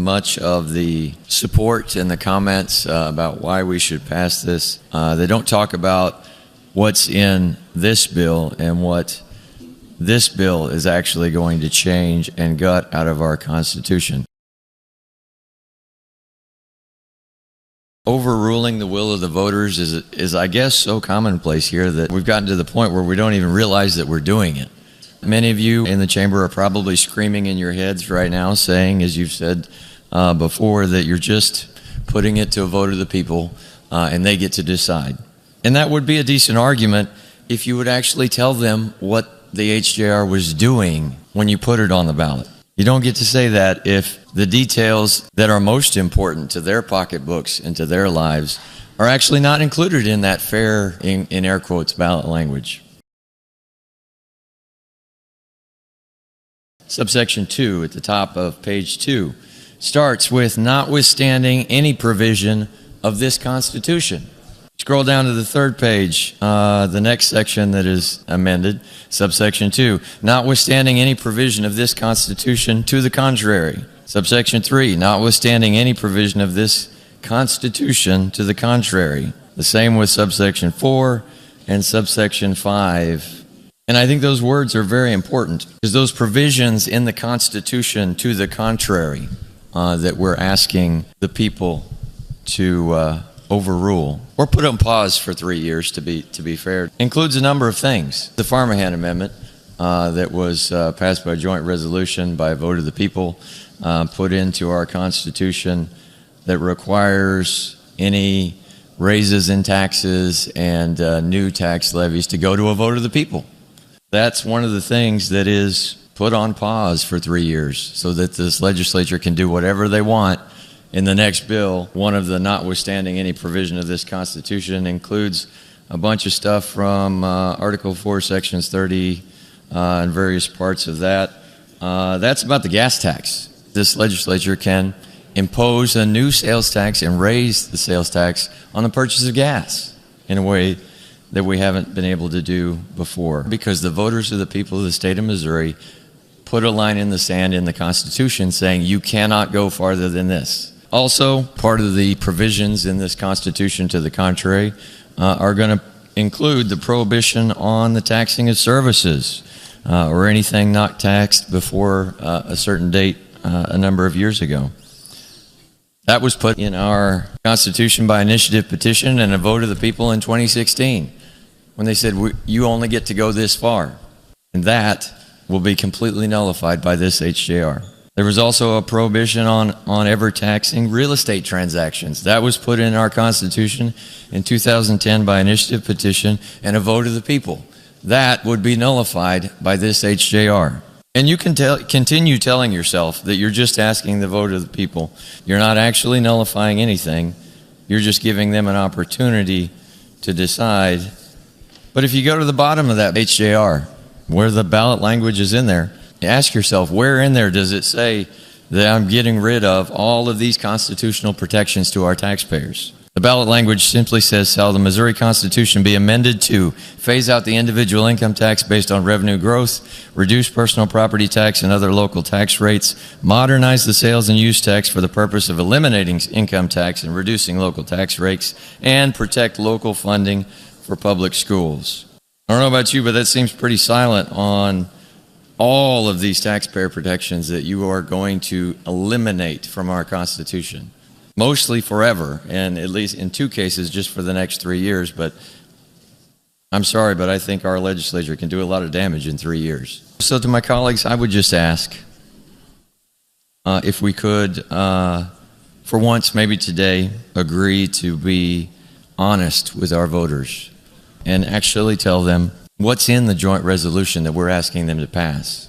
much of the support and the comments about why we should pass this. They don't talk about what's in this bill and what this bill is actually going to change and gut out of our Constitution. Overruling the will of the voters is, I guess, so commonplace here that we've gotten to the point where we don't even realize that we're doing it. Many of you in the chamber are probably screaming in your heads right now, saying, as you've said before, that you're just putting it to a vote of the people and they get to decide. And that would be a decent argument if you would actually tell them what the HJR was doing when you put it on the ballot. You don't get to say that if the details that are most important to their pocketbooks and to their lives are actually not included in that fair, in air quotes, ballot language. Subsection 2 at the top of page 2 starts with notwithstanding any provision of this Constitution. Scroll down to the third page, the next section that is amended, subsection 2, notwithstanding any provision of this Constitution to the contrary. Subsection 3, notwithstanding any provision of this Constitution to the contrary. The same with subsection 4 and subsection 5. And I think those words are very important because those provisions in the Constitution to the contrary that we're asking the people to overrule or put on pause for 3 years, to be fair, includes a number of things. The Farmahan Amendment that was passed by joint resolution by a vote of the people, put into our Constitution, that requires any raises in taxes and new tax levies to go to a vote of the people. That's one of the things that is put on pause for 3 years so that this legislature can do whatever they want. In the next bill, one of the notwithstanding any provision of this Constitution includes a bunch of stuff from Article 4, Sections 30, and various parts of that. That's about the gas tax. This legislature can impose a new sales tax and raise the sales tax on the purchase of gas in a way that we haven't been able to do before, because the voters of the people of the state of Missouri put a line in the sand in the Constitution saying you cannot go farther than this. Also, part of the provisions in this Constitution to the contrary are going to include the prohibition on the taxing of services or anything not taxed before a certain date a number of years ago. That was put in our Constitution by initiative petition and a vote of the people in 2016 when they said you only get to go this far. And that will be completely nullified by this HJR. There was also a prohibition on ever taxing real estate transactions. That was put in our Constitution in 2010 by initiative petition and a vote of the people. That would be nullified by this HJR. And you can continue telling yourself that you're just asking the vote of the people. You're not actually nullifying anything. You're just giving them an opportunity to decide. But if you go to the bottom of that HJR, where the ballot language is in there, ask yourself, where in there does it say that I'm getting rid of all of these constitutional protections to our taxpayers? The ballot language simply says, shall the Missouri Constitution be amended to phase out the individual income tax based on revenue growth, reduce personal property tax and other local tax rates, modernize the sales and use tax for the purpose of eliminating income tax and reducing local tax rates, and protect local funding for public schools. I don't know about you, but that seems pretty silent on all of these taxpayer protections that you are going to eliminate from our Constitution. Mostly forever, and at least in 2 cases just for the next 3 years. But I'm sorry, but I think our legislature can do a lot of damage in 3 years. So to my colleagues, I would just ask if we could, for once, maybe today, agree to be honest with our voters and actually tell them what's in the joint resolution that we're asking them to pass.